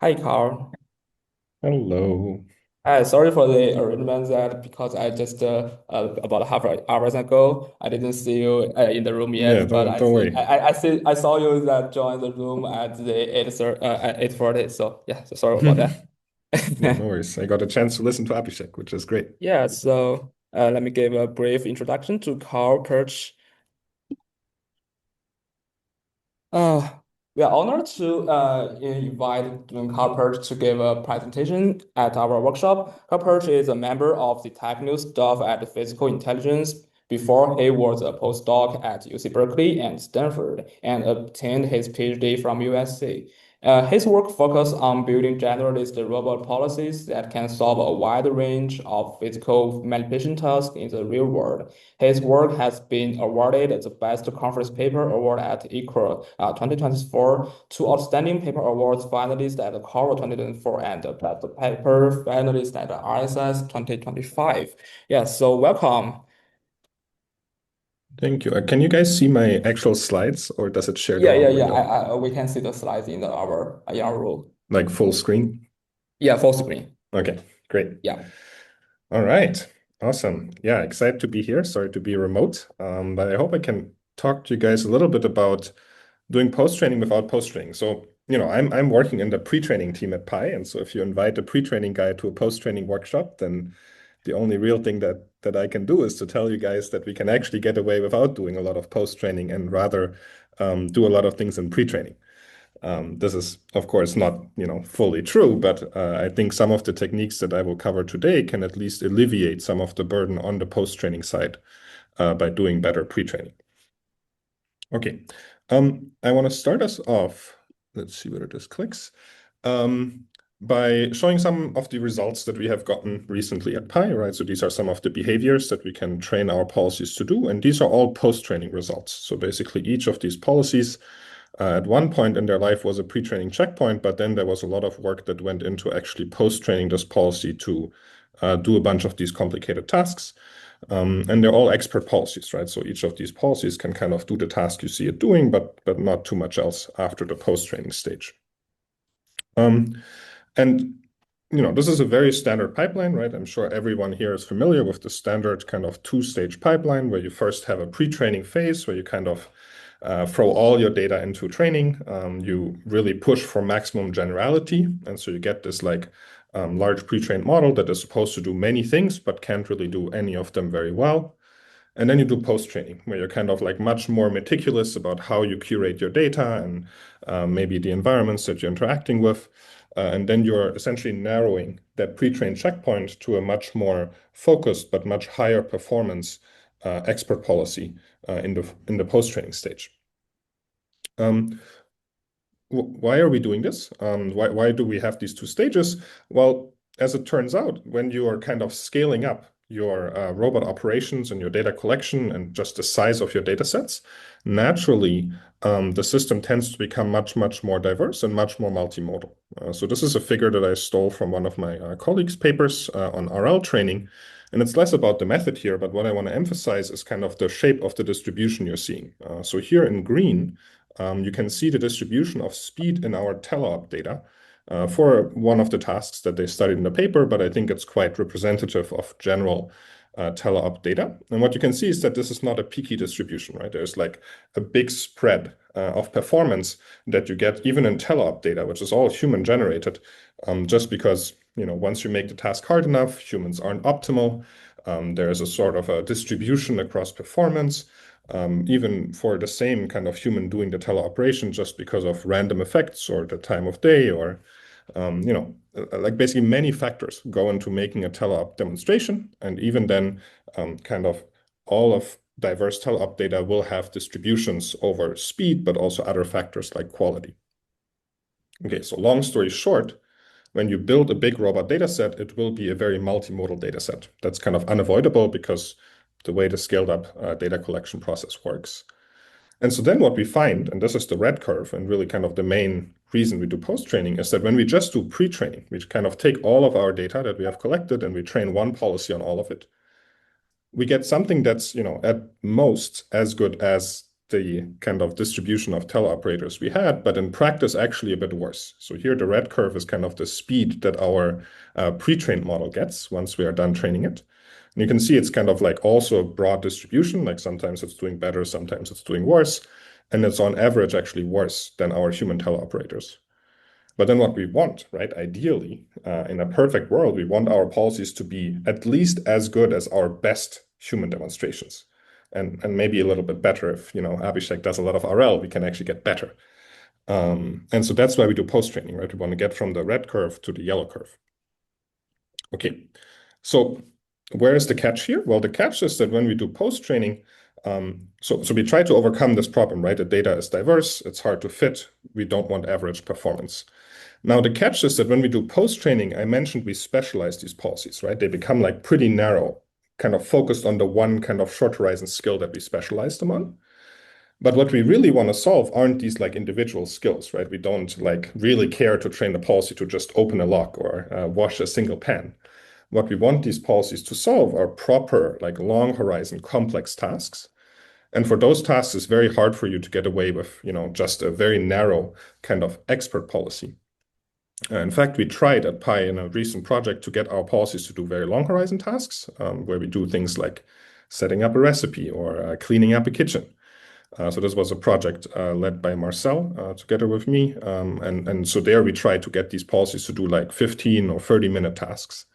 Hi, Karl. Hello. Sorry for the arrangement that because I just about half an hour ago I didn't see you in the room Yeah, yet, but don't worry. I saw you that joined the room at the 8:40. So yeah, so sorry about that. Yeah, no worries. I got a chance to listen to Abhishek, which is great. Yeah, so let me give a brief introduction to Karl Pertsch. Uh, we are honored to invite Karl Pertsch to give a presentation at our workshop. Karl Pertsch is a member of the technical staff at Physical Intelligence before he was a postdoc at UC Berkeley and Stanford and obtained his PhD from USC. His work focused on building generalist robot policies that can solve a wide range of physical manipulation tasks in the real world. His work has been awarded the Best Conference Paper Award at ECRO 2024, two Outstanding Paper Awards finalists at the Karl 2024, and the Best Paper finalist at the RSS 2025. Yeah, so welcome. Thank you. Can you guys see my actual slides, or does it share the Yeah, yeah, wrong yeah. window? We can see the slides in our room. Like full screen? Yeah, full screen. Okay, great. Yeah. All right. Awesome. Yeah, excited to be here. Sorry to be remote. But I hope I can talk to you guys a little bit about doing post-training without post-training. So, I'm working in the pre-training team at Pi, and so if you invite a pre-training guy to a post-training workshop, then the only real thing that I can do is to tell you guys that we can actually get away without doing a lot of post-training and rather do a lot of things in pre-training. This is, of course, not, fully true, but I think some of the techniques that I will cover today can at least alleviate some of the burden on the post-training side by doing better pre-training. Okay, I want to start us off. Let's see whether this clicks. Um, by showing some of the results that we have gotten recently at Pi, right? So these are some of the behaviors that we can train our policies to do, and these are all post-training results. So basically, each of these policies at one point in their life was a pre-training checkpoint, but then there was a lot of work that went into actually post-training this policy to do a bunch of these complicated tasks. And they're all expert policies, right? So each of these policies can kind of do the task you see it doing, but not too much else after the post-training stage. Um, and this is a very standard pipeline, right? I'm sure everyone here is familiar with the standard kind of two-stage pipeline where you first have a pre-training phase where you kind of throw all your data into training. You really push for maximum generality. And so you get this like large pre-trained model that is supposed to do many things, but can't really do any of them very well. And then you do post-training, where you're kind of like much more meticulous about how you curate your data and maybe the environments that you're interacting with. And then you're essentially narrowing that pre-trained checkpoint to a much more focused but much higher performance expert policy in the post-training stage. Um, why are we doing this? Why do we have these two stages? Well, as it turns out, when you are kind of scaling up your robot operations and your data collection and just the size of your data sets, naturally, the system tends to become much, much more diverse and much more multimodal. So this is a figure that I stole from one of my colleagues' papers on RL training. And it's less about the method here, but what I want to emphasize is kind of the shape of the distribution you're seeing. So here in green, you can see the distribution of speed in our teleop data for one of the tasks that they studied in the paper, but I think it's quite representative of general teleop data. And what you can see is that this is not a peaky distribution, right? There's like a big spread of performance that you get even in teleop data, which is all human generated, just because, once you make the task hard enough, humans aren't optimal. There is a sort of a distribution across performance even for the same kind of human doing the teleoperation just because of random effects or the time of day or, like basically many factors go into making a teleop demonstration. And even then, kind of all of diverse teleop data will have distributions over speed, but also other factors like quality. Okay, so long story short, when you build a big robot data set, it will be a very multimodal data set. That's kind of unavoidable because the way the scaled up data collection process works. And so then what we find, and this is the red curve, and really kind of the main reason we do post-training, is that when we just do pre-training, we kind of take all of our data that we have collected and we train one policy on all of it. We get something that's, at most as good as the kind of distribution of teleoperators we had, but in practice, actually a bit worse. So here, the red curve is kind of the speed that our pre-trained model gets once we are done training it. And you can see it's kind of like also a broad distribution, like sometimes it's doing better, sometimes it's doing worse. And it's on average actually worse than our human teleoperators. But then what we want, right? Ideally, in a perfect world, we want our policies to be at least as good as our best human demonstrations. And maybe a little bit better if, Abhishek does a lot of RL, we can actually get better. And so that's why we do post-training, right? We want to get from the red curve to the yellow curve. Okay, so where is the catch here? Well, the catch is that when we do post-training, so we try to overcome this problem, right? The data is diverse, it's hard to fit, we don't want average performance. Now, the catch is that when we do post-training, I mentioned we specialize these policies, right? They become like pretty narrow, kind of focused on the one kind of short horizon skill that we specialize them on. But what we really want to solve aren't these like individual skills, right? We don't like really care to train the policy to just open a lock or wash a single pan. What we want these policies to solve are proper, like long horizon, complex tasks. And for those tasks, it's very hard for you to get away with, just a very narrow kind of expert policy. In fact, we tried at Pi in a recent project to get our policies to do very long horizon tasks, where we do things like setting up a recipe or cleaning up a kitchen. So this was a project led by Marcel together with me. And so there we tried to get these policies to do like 15 or 30-minute tasks.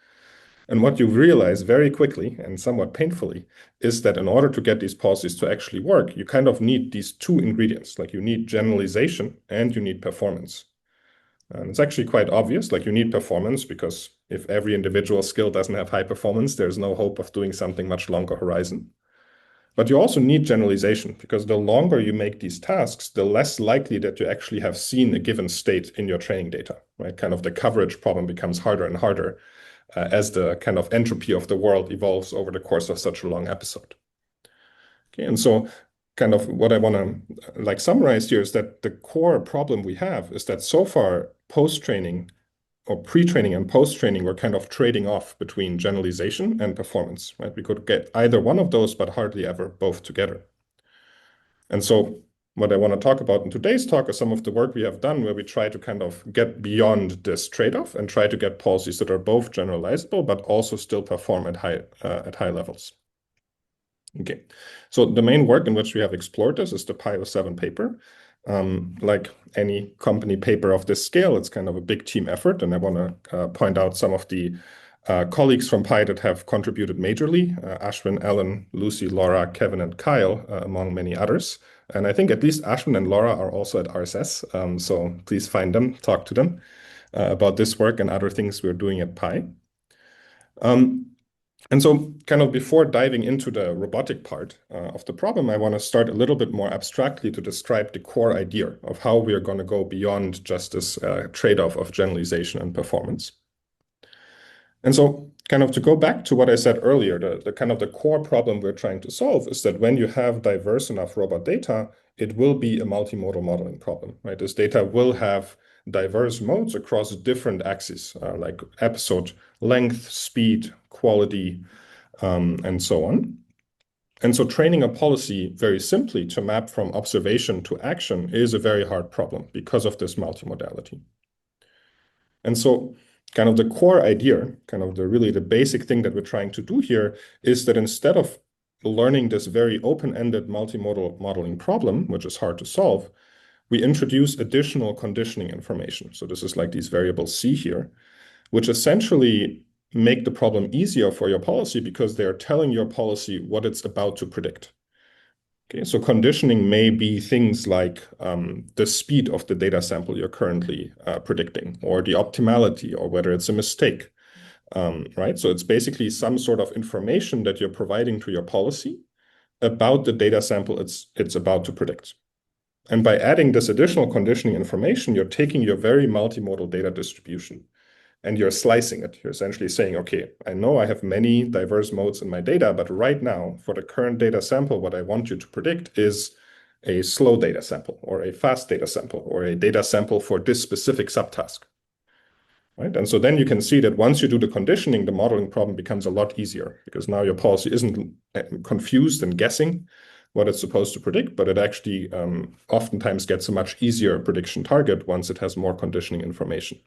And what you realize very quickly and somewhat painfully is that in order to get these policies to actually work, you kind of need these two ingredients, like you need generalization and you need performance. And it's actually quite obvious, like you need performance because if every individual skill doesn't have high performance, there's no hope of doing something much longer horizon. But you also need generalization because the longer you make these tasks, the less likely that you actually have seen a given state in your training data, right? Kind of the coverage problem becomes harder and harder as the kind of entropy of the world evolves over the course of such a long episode. Okay, and so kind of what I want to like summarize here is that the core problem we have is that so far post-training or pre-training and post-training we're kind of trading off between generalization and performance, right? We could get either one of those, but hardly ever both together. And so what I want to talk about in today's talk is some of the work we have done where we try to kind of get beyond this trade-off and try to get policies that are both generalizable, but also still perform at high levels. Okay, so the main work in which we have explored this is the Pi07 paper. Like any company paper of this scale, it's kind of a big team effort, and I want to point out some of the colleagues from Pi that have contributed majorly, Ashwin, Ellen, Lucy, Laura, Kevin, and Kyle, among many others. And I think at least Ashwin and Laura are also at RSS, so please find them, talk to them about this work and other things we're doing at Pi. And so kind of before diving into the robotic part of the problem, I want to start a little bit more abstractly to describe the core idea of how we are going to go beyond just this trade-off of generalization and performance. And so kind of to go back to what I said earlier, the kind of the core problem we're trying to solve is that when you have diverse enough robot data, it will be a multimodal modeling problem, right? This data will have diverse modes across different axes, like episode length, speed, quality, and so on. And so training a policy very simply to map from observation to action is a very hard problem because of this multimodality. And so kind of the core idea, kind of the basic thing that we're trying to do here is that instead of learning this very open-ended multimodal modeling problem, which is hard to solve, we introduce additional conditioning information. So this is like these variables C here, which essentially make the problem easier for your policy because they are telling your policy what it's about to predict. Okay, so conditioning may be things like the speed of the data sample you're currently predicting, or the optimality, or whether it's a mistake, right? So it's basically some sort of information that you're providing to your policy about the data sample it's about to predict. And by adding this additional conditioning information, you're taking your very multimodal data distribution and you're slicing it. You're essentially saying, okay, I know I have many diverse modes in my data, but right now, for the current data sample, what I want you to predict is a slow data sample, or a fast data sample, or a data sample for this specific subtask. Right? And so then you can see that once you do the conditioning, the modeling problem becomes a lot easier because now your policy isn't confused and guessing, what it's supposed to predict, but it actually oftentimes gets a much easier prediction target once it has more conditioning information.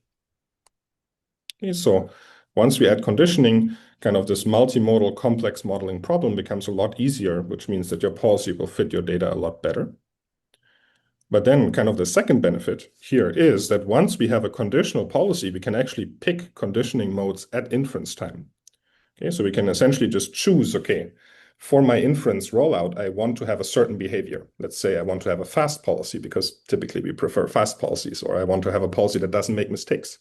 Okay, so once we add conditioning, kind of this multimodal complex modeling problem becomes a lot easier, which means that your policy will fit your data a lot better. But then kind of the second benefit here is that once we have a conditional policy, we can actually pick conditioning modes at inference time. Okay, so we can essentially just choose, okay, for my inference rollout, I want to have a certain behavior. Let's say I want to have a fast policy because typically we prefer fast policies, or I want to have a policy that doesn't make mistakes,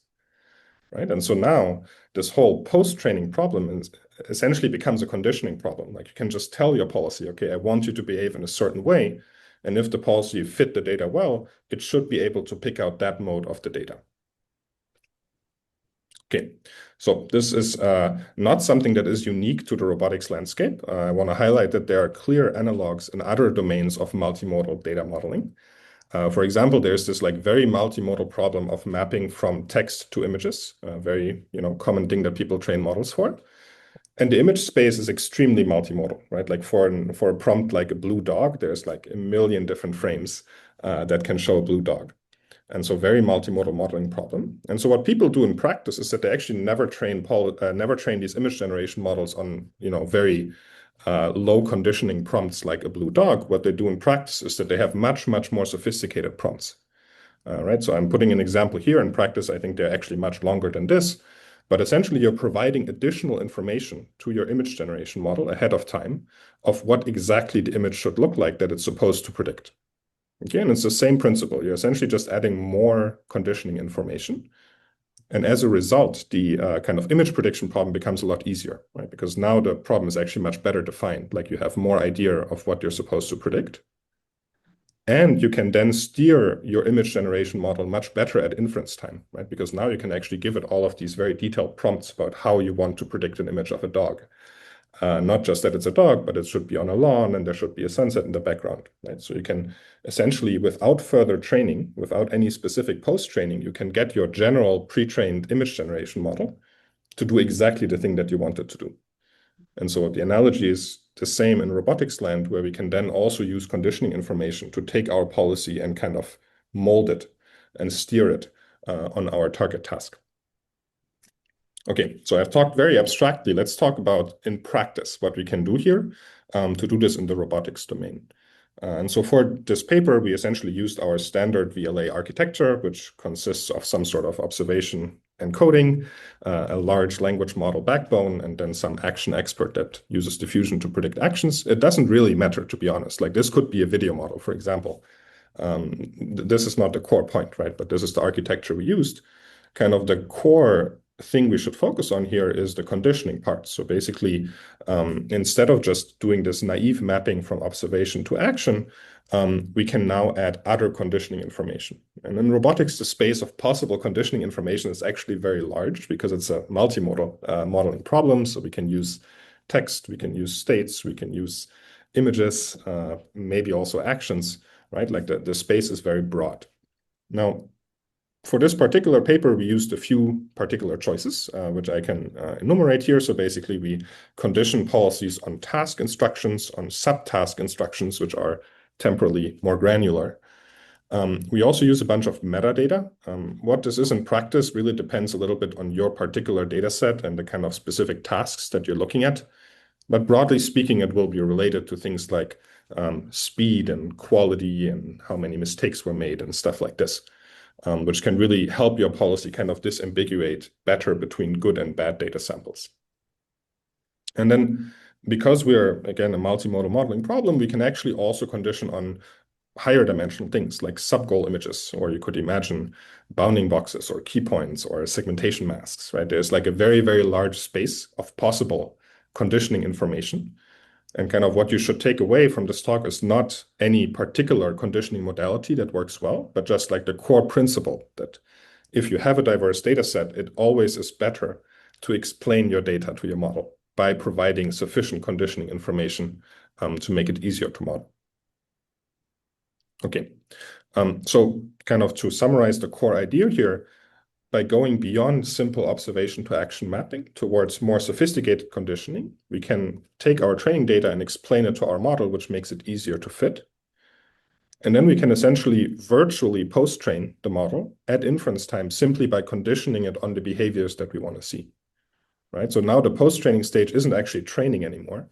right? And so now this whole post-training problem essentially becomes a conditioning problem. Like you can just tell your policy, okay, I want you to behave in a certain way. And if the policy fit the data well, it should be able to pick out that mode of the data. Okay, so this is not something that is unique to the robotics landscape. I want to highlight that there are clear analogs in other domains of multimodal data modeling. For example, there's this like very multimodal problem of mapping from text to images, a very common thing that people train models for. And the image space is extremely multimodal, right? Like for a prompt like a blue dog, there's like a million different frames that can show a blue dog. And so very multimodal modeling problem. And so what people do in practice is that they actually never train these image generation models on very low conditioning prompts like a blue dog. What they do in practice is that they have much, much more sophisticated prompts. Right. So I'm putting an example here. In practice, I think they're actually much longer than this. But essentially, you're providing additional information to your image generation model ahead of time of what exactly the image should look like that it's supposed to predict. Okay, and it's the same principle. You're essentially just adding more conditioning information. And as a result, the kind of image prediction problem becomes a lot easier, right? Because now the problem is actually much better defined. Like you have more idea of what you're supposed to predict. And you can then steer your image generation model much better at inference time, right? Because now you can actually give it all of these very detailed prompts about how you want to predict an image of a dog. Not just that it's a dog, but it should be on a lawn and there should be a sunset in the background, right? So you can essentially, without further training, without any specific post-training, you can get your general pre-trained image generation model to do exactly the thing that you want it to do. And so the analogy is the same in robotics land, where we can then also use conditioning information to take our policy and kind of mold it and steer it on our target task. Okay, so I've talked very abstractly. Let's talk about in practice what we can do here to do this in the robotics domain. And so for this paper, we essentially used our standard VLA architecture, which consists of some sort of observation encoding, a large language model backbone, and then some action expert that uses diffusion to predict actions. It doesn't really matter, to be honest. Like this could be a video model, for example. This is not the core point, right? But this is the architecture we used. Kind of the core thing we should focus on here is the conditioning part. So basically, instead of just doing this naive mapping from observation to action, we can now add other conditioning information. And in robotics, the space of possible conditioning information is actually very large because it's a multimodal modeling problem. So we can use text, we can use states, we can use images, maybe also actions, right? Like the space is very broad. Now, for this particular paper, we used a few particular choices, which I can enumerate here. So basically, we condition policies on task instructions, on subtask instructions, which are temporally more granular. We also use a bunch of metadata. What this is in practice really depends a little bit on your particular data set and the kind of specific tasks that you're looking at. But broadly speaking, it will be related to things like speed and quality and how many mistakes were made and stuff like this. Which can really help your policy kind of disambiguate better between good and bad data samples. And then because we're, again, a multimodal modeling problem, we can actually also condition on higher dimensional things like sub-goal images, or you could imagine bounding boxes or key points or segmentation masks, right? There's like a very, very large space of possible conditioning information. And kind of what you should take away from this talk is not any particular conditioning modality that works well, but just like the core principle that if you have a diverse data set, it always is better to explain your data to your model by providing sufficient conditioning information to make it easier to model. Okay, so kind of to summarize the core idea here, by going beyond simple observation to action mapping towards more sophisticated conditioning, we can take our training data and explain it to our model, which makes it easier to fit. And then we can essentially virtually post-train the model at inference time simply by conditioning it on the behaviors that we want to see, right? So now the post-training stage isn't actually training anymore.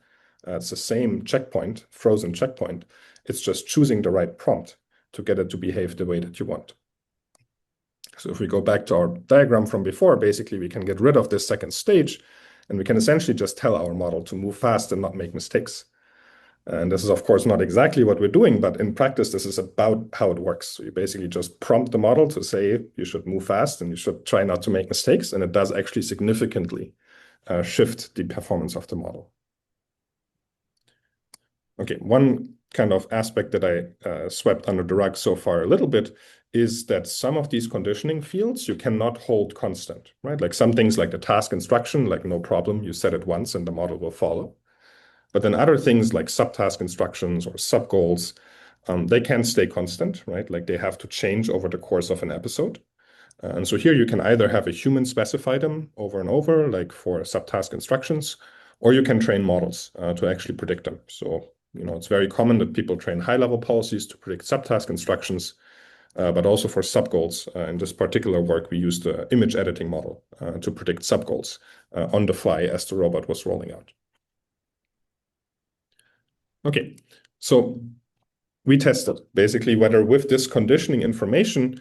It's the same checkpoint, frozen checkpoint. It's just choosing the right prompt to get it to behave the way that you want. So if we go back to our diagram from before, basically we can get rid of this second stage, and we can essentially just tell our model to move fast and not make mistakes. And this is, of course, not exactly what we're doing, but in practice, this is about how it works. So you basically just prompt the model to say you should move fast and you should try not to make mistakes, and it does actually significantly shift the performance of the model. Okay, one kind of aspect that I swept under the rug so far a little bit is that some of these conditioning fields you cannot hold constant, right? Like some things like the task instruction, like no problem, you set it once and the model will follow. But then other things like subtask instructions or subgoals, they can't stay constant, right? Like they have to change over the course of an episode. And so here you can either have a human specify them over and over, like for subtask instructions, or you can train models to actually predict them. So, it's very common that people train high-level policies to predict subtask instructions, but also for subgoals. In this particular work, we used the image editing model to predict subgoals on the fly as the robot was rolling out. Okay, so we tested basically whether with this conditioning information,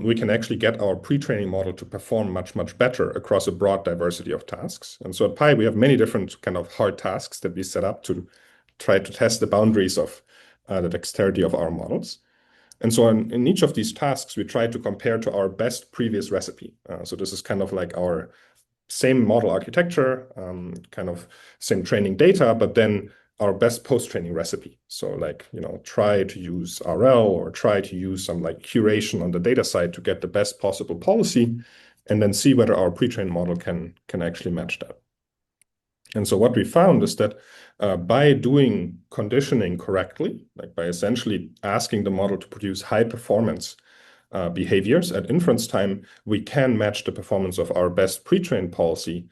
we can actually get our pre-training model to perform much, much better across a broad diversity of tasks. And so at Pi, we have many different kind of hard tasks that we set up to try to test the boundaries of the dexterity of our models. And so in each of these tasks, we try to compare to our best previous recipe. So this is kind of like our same model architecture, kind of same training data, but then our best post-training recipe. So like, try to use RL or try to use some like curation on the data side to get the best possible policy, and then see whether our pre-trained model can actually match that. And so what we found is that by doing conditioning correctly, like by essentially asking the model to produce high performance behaviors at inference time, we can match the performance of our best pre-trained policy,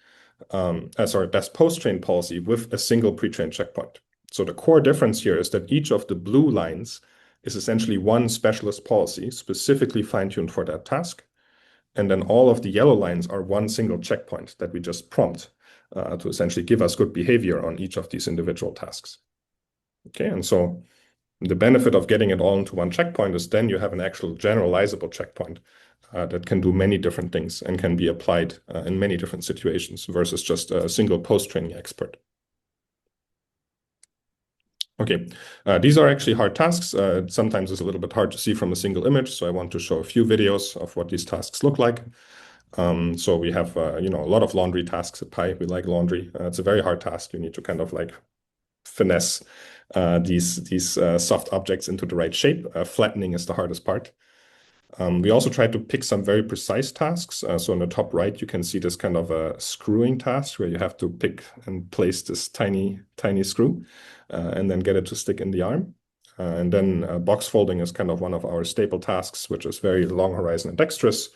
best post-trained policy with a single pre-trained checkpoint. So the core difference here is that each of the blue lines is essentially one specialist policy specifically fine-tuned for that task. And then all of the yellow lines are one single checkpoint that we just prompt to essentially give us good behavior on each of these individual tasks. Okay, and so the benefit of getting it all into one checkpoint is then you have an actual generalizable checkpoint that can do many different things and can be applied in many different situations versus just a single post-training expert. Okay, these are actually hard tasks. Sometimes it's a little bit hard to see from a single image, so I want to show a few videos of what these tasks look like. So we have, a lot of laundry tasks at Pi. We like laundry. It's a very hard task. You need to kind of like finesse these soft objects into the right shape. Flattening is the hardest part. We also try to pick some very precise tasks. So on the top right, you can see this kind of a screwing task where you have to pick and place this tiny, tiny screw and then get it to stick in the arm. And then box folding is kind of one of our staple tasks, which is very long horizon and dexterous.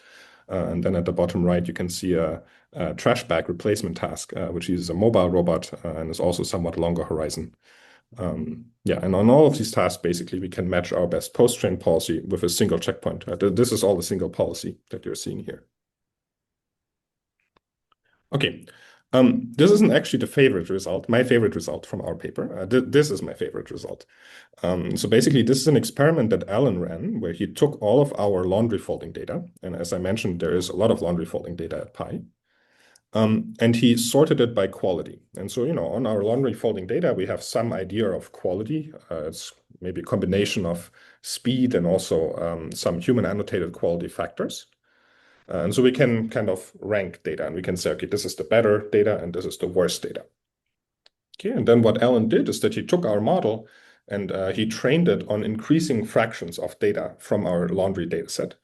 And then at the bottom right, you can see a trash bag replacement task, which uses a mobile robot and is also somewhat longer horizon. And on all of these tasks, basically, we can match our best post-train policy with a single checkpoint. This is all the single policy that you're seeing here. Okay, this isn't actually the favorite result, my favorite result from our paper. This is my favorite result. So basically, this is an experiment that Alan ran where he took all of our laundry folding data. And as I mentioned, there is a lot of laundry folding data at Pi. And he sorted it by quality. And so, on our laundry folding data, we have some idea of quality. It's maybe a combination of speed and also some human annotated quality factors. And so we can kind of rank data and we can say, okay, this is the better data and this is the worst data. Okay, and then what Alan did is that he took our model and he trained it on increasing fractions of data from our laundry data set.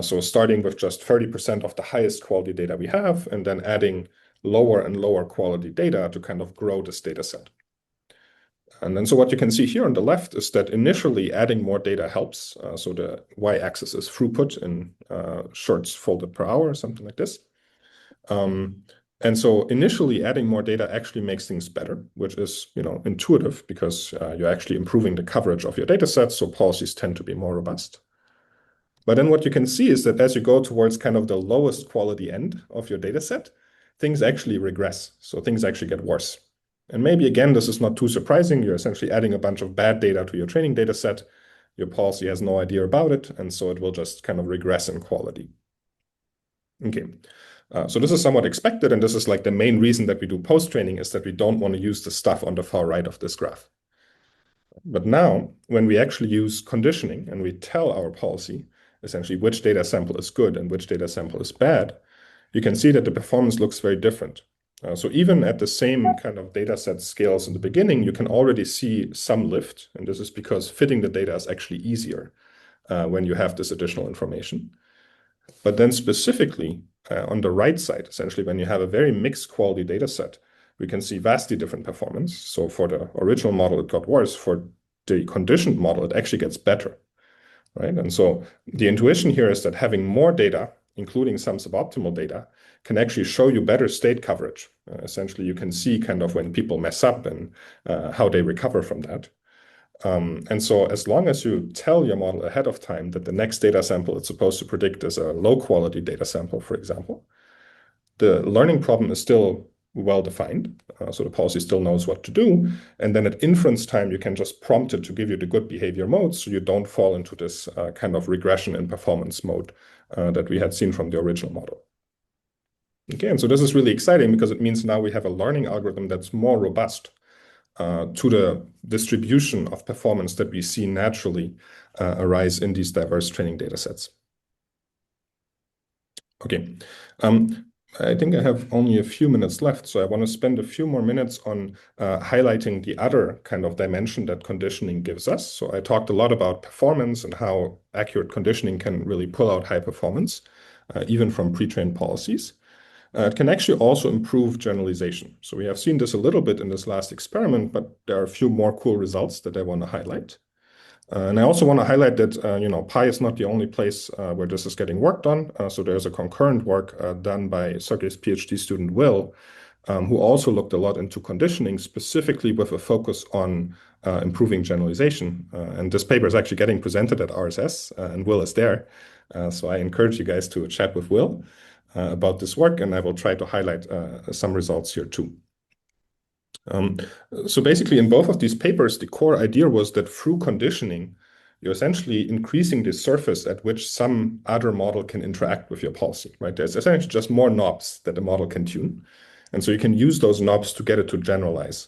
So starting with just 30% of the highest quality data we have, and then adding lower and lower quality data to kind of grow this data set. And then so what you can see here on the left is that initially adding more data helps. So the y-axis is throughput in shorts folded per hour or something like this. And so initially adding more data actually makes things better, which is, intuitive because you're actually improving the coverage of your data sets, so policies tend to be more robust. But then what you can see is that as you go towards kind of the lowest quality end of your data set, things actually regress. So things actually get worse. And maybe again, this is not too surprising. You're essentially adding a bunch of bad data to your training data set. Your policy has no idea about it, and so it will just kind of regress in quality. Okay. So this is somewhat expected, and this is like the main reason that we do post-training is that we don't want to use the stuff on the far right of this graph. But now, when we actually use conditioning and we tell our policy essentially which data sample is good and which data sample is bad, you can see that the performance looks very different. So even at the same kind of data set scales in the beginning, you can already see some lift, and this is because fitting the data is actually easier when you have this additional information. But then specifically on the right side, essentially when you have a very mixed quality data set, we can see vastly different performance. So for the original model, it got worse. For the conditioned model, it actually gets better, right? And so the intuition here is that having more data, including some suboptimal data, can actually show you better state coverage. Essentially, you can see kind of when people mess up and how they recover from that. And so as long as you tell your model ahead of time that the next data sample it's supposed to predict is a low quality data sample, for example, the learning problem is still well defined. So the policy still knows what to do. And then at inference time, you can just prompt it to give you the good behavior mode so you don't fall into this kind of regression in performance mode that we had seen from the original model. Okay, and so this is really exciting because it means now we have a learning algorithm that's more robust to the distribution of performance that we see naturally arise in these diverse training data sets. Okay, I think I have only a few minutes left, so I want to spend a few more minutes on highlighting the other kind of dimension that conditioning gives us. So I talked a lot about performance and how accurate conditioning can really pull out high performance, even from pre-trained policies. It can actually also improve generalization. So we have seen this a little bit in this last experiment, but there are a few more cool results that I want to highlight. And I also want to highlight that, Pi is not the only place where this is getting worked on. So there's a concurrent work done by Sergey's PhD student, Will, who also looked a lot into conditioning, specifically with a focus on improving generalization. And this paper is actually getting presented at RSS, and Will is there. So I encourage you guys to chat with Will about this work, and I will try to highlight some results here too. So basically, in both of these papers, the core idea was that through conditioning, you're essentially increasing the surface at which some other model can interact with your policy, right? There's essentially just more knobs that the model can tune. And so you can use those knobs to get it to generalize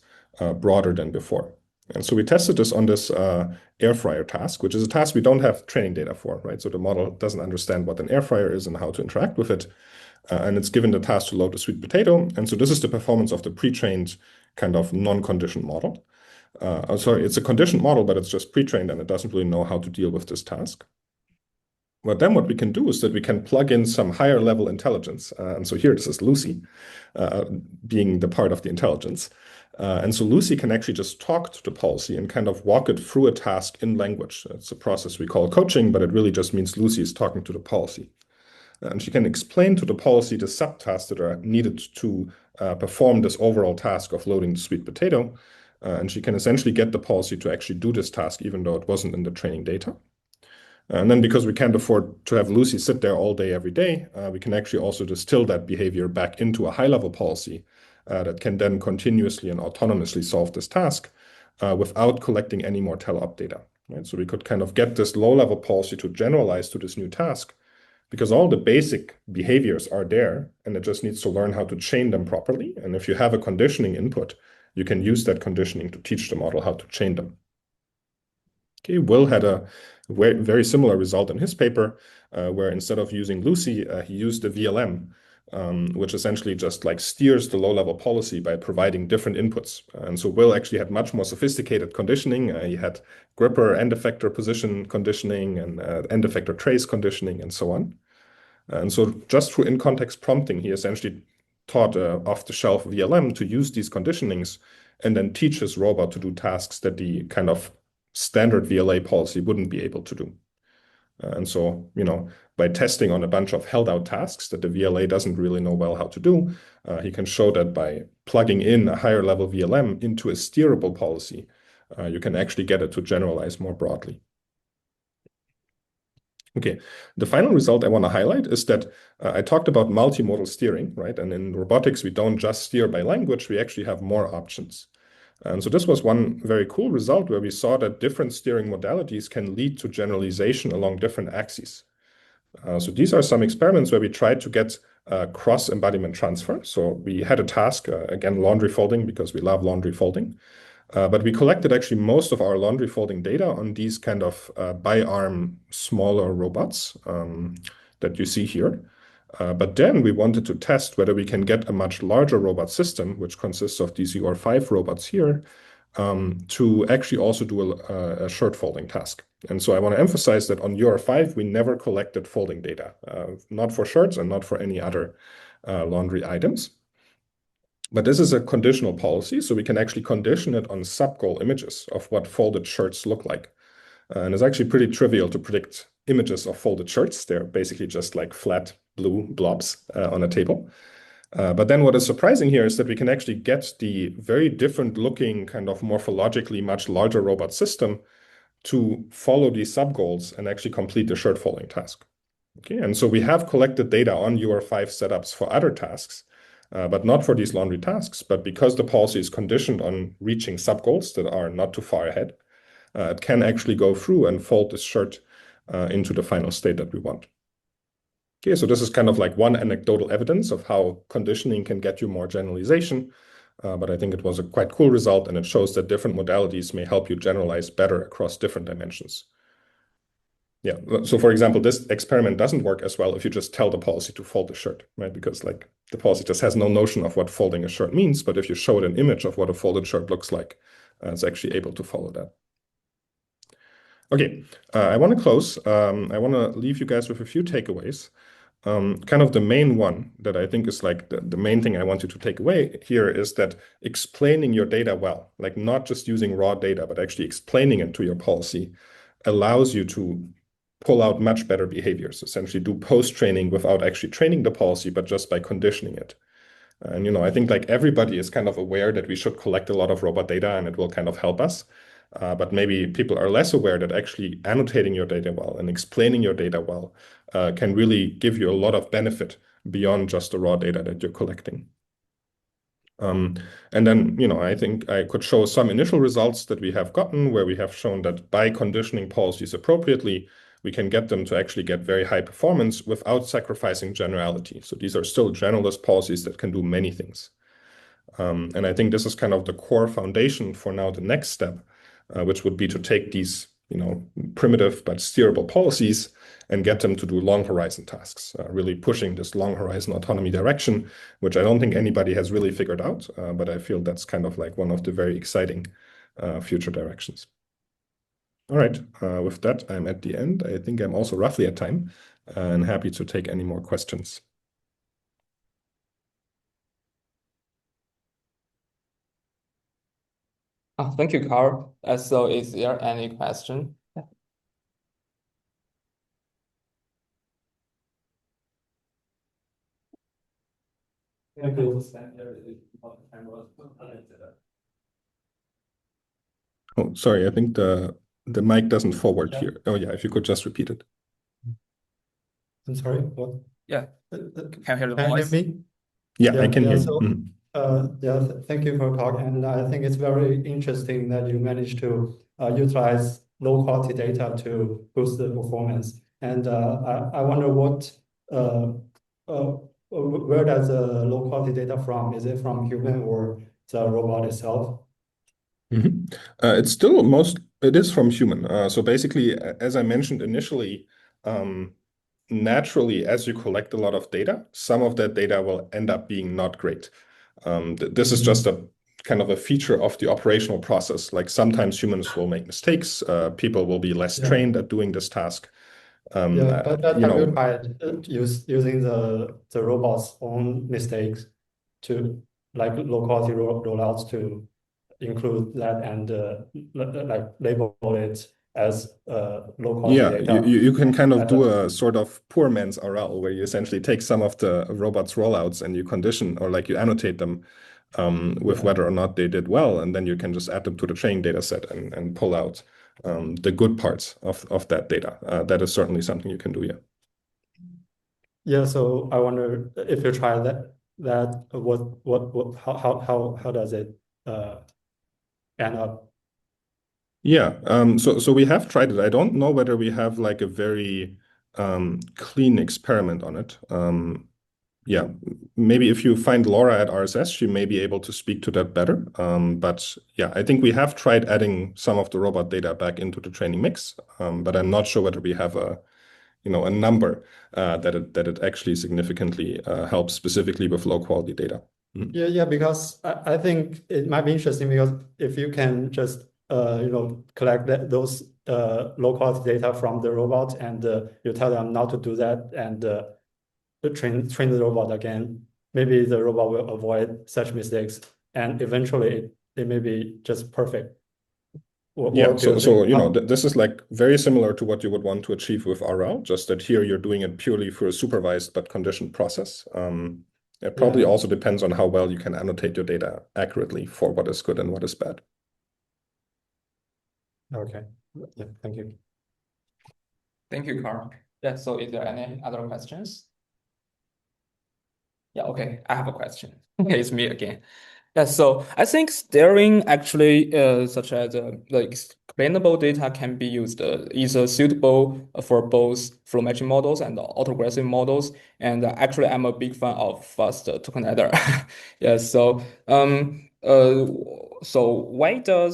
broader than before. And so we tested this on this air fryer task, which is a task we don't have training data for, right? So the model doesn't understand what an air fryer is and how to interact with it. And it's given the task to load a sweet potato. And so this is the performance of the pre-trained kind of non-conditioned model. Sorry, it's a conditioned model, but it's just pre-trained and it doesn't really know how to deal with this task. But then what we can do is that we can plug in some higher level intelligence. And so here, this is Lucy being the part of the intelligence. And so Lucy can actually just talk to the policy and kind of walk it through a task in language. It's a process we call coaching, but it really just means Lucy is talking to the policy. And she can explain to the policy the subtasks that are needed to perform this overall task of loading the sweet potato. And she can essentially get the policy to actually do this task, even though it wasn't in the training data. And then because we can't afford to have Lucy sit there all day, every day, we can actually also distill that behavior back into a high-level policy that can then continuously and autonomously solve this task without collecting any more tell-up data. Right? So we could kind of get this low-level policy to generalize to this new task because all the basic behaviors are there, and it just needs to learn how to chain them properly. And if you have a conditioning input, you can use that conditioning to teach the model how to chain them. Okay, Will had a very similar result in his paper, where instead of using Lucy, he used the VLM, which essentially just like steers the low-level policy by providing different inputs. And so Will actually had much more sophisticated conditioning. He had gripper end effector position conditioning and end effector trace conditioning and so on. And so just through in-context prompting, he essentially taught off-the-shelf VLM to use these conditionings and then teach his robot to do tasks that the kind of standard VLA policy wouldn't be able to do. And so, by testing on a bunch of held out tasks that the VLA doesn't really know well how to do, he can show that by plugging in a higher level VLM into a steerable policy, you can actually get it to generalize more broadly. Okay, the final result I want to highlight is that I talked about multimodal steering, right? And in robotics, we don't just steer by language, we actually have more options. And so this was one very cool result where we saw that different steering modalities can lead to generalization along different axes. So these are some experiments where we tried to get cross-embodiment transfer. So we had a task, again, laundry folding, because we love laundry folding. But we collected actually most of our laundry folding data on these kind of bi-arm smaller robots that you see here. But then we wanted to test whether we can get a much larger robot system, which consists of these UR5 robots here, to actually also do a shirt folding task. And so I want to emphasize that on UR5, we never collected folding data, not for shirts and not for any other laundry items. But this is a conditional policy, so we can actually condition it on sub-goal images of what folded shirts look like. And it's actually pretty trivial to predict images of folded shirts. They're basically just like flat blue blobs on a table. But then what is surprising here is that we can actually get the very different looking kind of morphologically much larger robot system to follow these sub-goals and actually complete the shirt folding task. Okay, and so we have collected data on UR5 setups for other tasks, but not for these laundry tasks. But because the policy is conditioned on reaching sub-goals that are not too far ahead, it can actually go through and fold this shirt into the final state that we want. Okay, so this is kind of like one anecdotal evidence of how conditioning can get you more generalization, but I think it was a quite cool result, and it shows that different modalities may help you generalize better across different dimensions. Yeah, so for example, this experiment doesn't work as well if you just tell the policy to fold the shirt, right? Because like the policy just has no notion of what folding a shirt means, but if you show it an image of what a folded shirt looks like, it's actually able to follow that. Okay, I want to close. I want to leave you guys with a few takeaways. Kind of the main one that I think is like the main thing I want you to take away here is that explaining your data well, like not just using raw data, but actually explaining it to your policy, allows you to pull out much better behaviors, essentially do post-training without actually training the policy, but just by conditioning it. And I think like everybody is kind of aware that we should collect a lot of robot data and it will kind of help us. But maybe people are less aware that actually annotating your data well and explaining your data well can really give you a lot of benefit beyond just the raw data that you're collecting. And then, I think I could show some initial results that we have gotten where we have shown that by conditioning policies appropriately, we can get them to actually get very high performance without sacrificing generality. So these are still generalist policies that can do many things. And I think this is kind of the core foundation for now the next step, which would be to take these, primitive but steerable policies and get them to do long horizon tasks, really pushing this long horizon autonomy direction, which I don't think anybody has really figured out, but I feel that's kind of like one of the very exciting future directions. All right, with that, I'm at the end. I think I'm also roughly at time and happy to take any more questions. Thank you, Karl. So is there any question? Oh, sorry, I think the mic doesn't forward here. Oh yeah, if you could just repeat it. I'm sorry, what? Yeah. Can you hear the Can you hear voice? me? Yeah, I can hear So, you. thank you for talking, and I think it's very interesting that you managed to utilize low quality data to boost the performance. And I wonder where does the low quality data from? Is it from human or the robot itself? It is from human. So basically, as I mentioned initially, naturally, as you collect a lot of data, some of that data will end up being not great. This is just a kind of a feature of the operational process. Like sometimes humans will make mistakes. People will be less trained at doing this task. But have you tried using the robot's own mistakes to like low quality rollouts to include that and like label it as low quality Yeah, data. you can kind of do a sort of poor man's RL where you essentially take some of the robots rollouts and you condition or like you annotate them with whether or not they did well, and then you can just add them to the training data set and pull out the good parts of that data. That is certainly something you can do, yeah. Yeah, so I wonder if you try that how does it end up? Yeah, so we have tried it. I don't know whether we have like a very clean experiment on it. Yeah, maybe if you find Laura at RSS, she may be able to speak to that better. But yeah, I think we have tried adding some of the robot data back into the training mix, but I'm not sure whether we have a number that it actually significantly helps specifically with low quality data. Yeah, because I think it might be interesting because if you can just collect those low quality data from the robot and you tell them not to do that and train the robot again, maybe the robot will avoid such mistakes and eventually it may be just perfect. Yeah, Do you so think? this is like very similar to what you would want to achieve with RL, just that here you're doing it purely through a supervised but conditioned process. It probably also depends on how well you can annotate your data accurately for what is good and what is bad. Okay. Yeah, thank you. Thank you, Karl. Yeah, so is there any other questions? Yeah, okay, I have a question. Okay, it's me again. Yeah, so I think steering actually, such as the explainable data can be used, is suitable for both flow matching models and autoregressive models. And actually, I'm a big fan of fast token adder. Yeah, so why do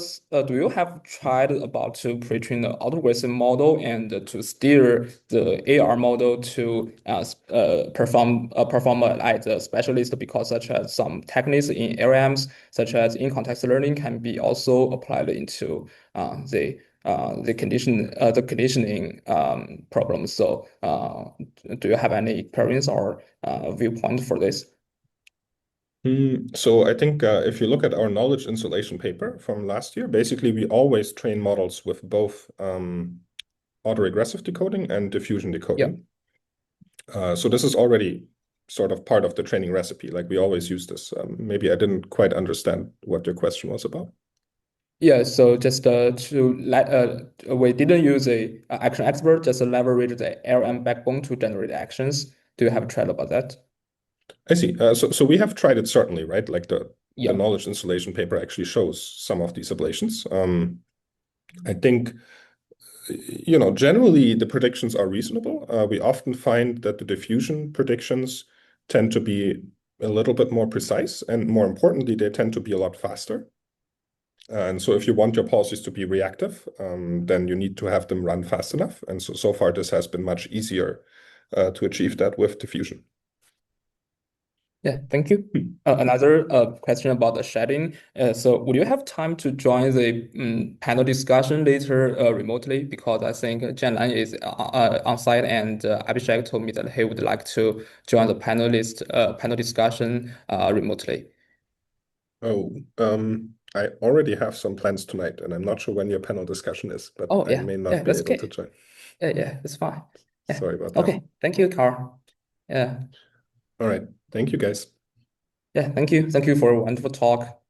you have tried about to pre-train the autoregressive model and to steer the AR model to perform as a specialist, because such as some techniques in LLMs such as in context learning can be also applied into the conditioning problems. So do you have any experience or viewpoint for this? So I think if you look at our knowledge insulation paper from last year, basically we always train models with both autoregressive decoding and diffusion decoding. So this is already sort of part of the training recipe. Like we always use this. Maybe I didn't quite understand what your question was about. Yeah, so just we didn't use a action expert, just leverage the LM backbone to generate actions. Do you have tried about that? I see. So we have tried it certainly, right? Like the Yeah. knowledge installation paper actually shows some of these ablations. I think, generally the predictions are reasonable. We often find that the diffusion predictions tend to be a little bit more precise, and more importantly, they tend to be a lot faster. And so if you want your policies to be reactive, then you need to have them run fast enough. And so far, this has been much easier to achieve that with diffusion. Yeah, thank you. Another question about the shedding. So would you have time to join the panel discussion later remotely? Because I think Jianlan is on site, and Abhishek told me that he would like to join the panel discussion remotely. Oh, I already have some plans tonight, and I'm not sure when your panel discussion is, but Oh, I yeah, may yeah, not be that's able okay. to join. Yeah, it's fine. Yeah. Sorry about that. Okay, thank you, Karl. Yeah. All right. Thank you, guys. Yeah, thank you. Thank you for a wonderful talk.